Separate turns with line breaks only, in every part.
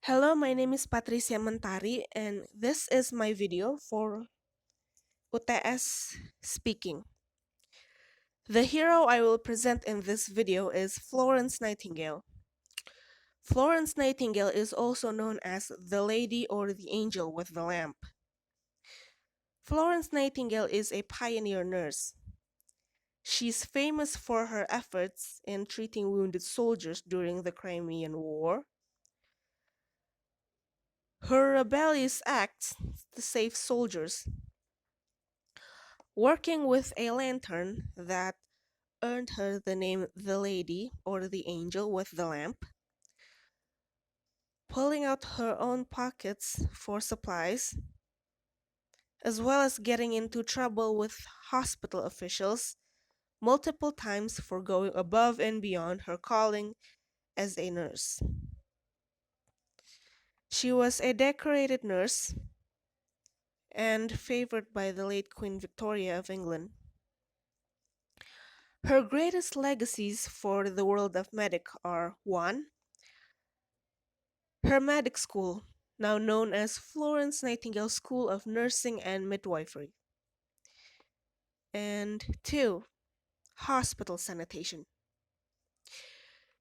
Hello, my name is Patricia Mentari, and this is my video for UTS speaking. The hero I will present in this video is Florence Nightingale. Florence Nightingale is also known as the Lady or the Angel with the Lamp. Florence Nightingale is a pioneer nurse. She's famous for her efforts in treating wounded soldiers during the Crimean War, her rebellious acts to save soldiers, working with a lantern that earned her the name the Lady or the Angel with the Lamp, pulling out her own pockets for supplies, as well as getting into trouble with hospital officials multiple times for going above and beyond her calling as a nurse. She was a decorated nurse and favored by the late Queen Victoria of England. Her greatest legacies for the world of medic are 1. Her medic school, now known as Florence Nightingale School of Nursing and Midwifery, and 2. Hospital sanitation.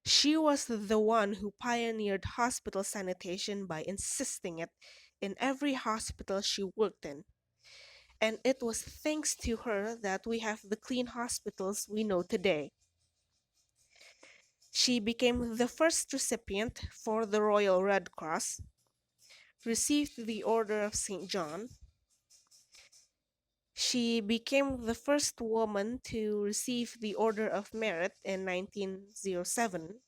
She was the one who pioneered hospital sanitation by insisting it in every hospital she worked in, and it was thanks to her that we have the clean hospitals we know today. She became the first recipient for the Royal Red Cross, received the Order of St. John. She became the first woman to receive the Order of Merit in 1907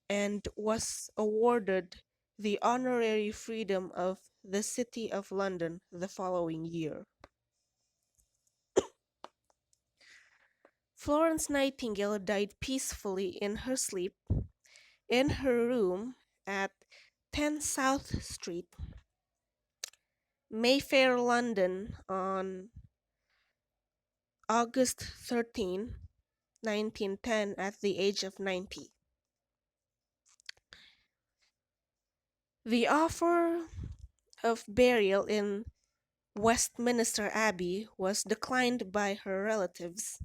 and was awarded the honorary freedom of the City of London the following year. Florence Nightingale died peacefully in her sleep in her room at 10 South Street, Mayfair, London on August 13, 1910 at the age of 90. The offer of burial in Westminster Abbey was declined by her relatives,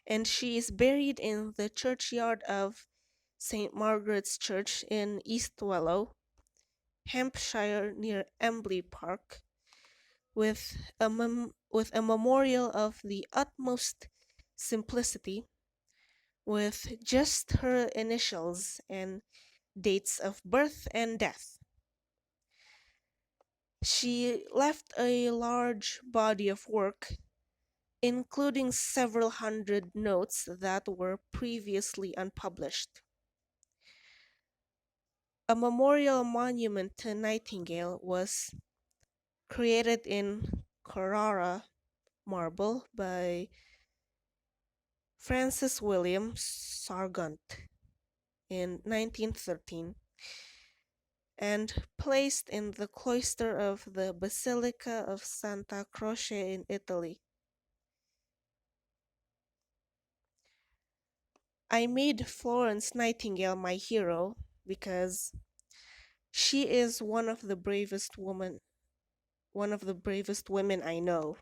and she is buried in the churchyard of St. Margaret's Church in East Wellow, Hampshire near Embley Park, with a memorial of the utmost simplicity, with just her initials and dates of birth and death. She left a large body of work, including several hundred notes that were previously unpublished. A memorial monument to Nightingale was created in Carrara marble by Francis William Sargent in 1913 and placed in the cloister of the Basilica of Santa Croce in Italy. I made Florence Nightingale my hero because she is one of the bravest women I know.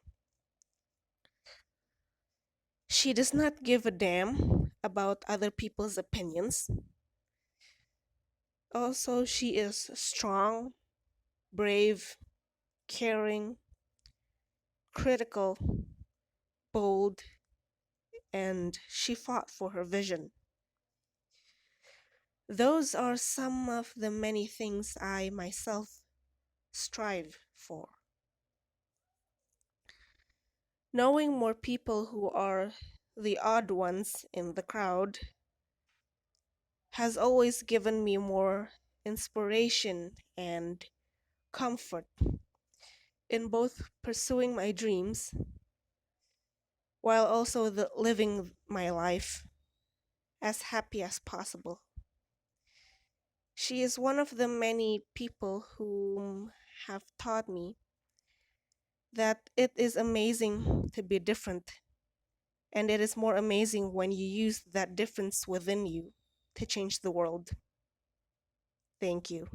She does not give a damn about other people's opinions. Also, she is strong, brave, caring, critical, bold, and she fought for her vision. Those are some of the many things I myself strive for. Knowing more people who are the odd ones in the crowd has always given me more inspiration and comfort in both pursuing my dreams while also living my life as happy as possible. She is one of the many people who have taught me that it is amazing to be different, and it is more amazing when you use that difference within you to change the world. Thank you.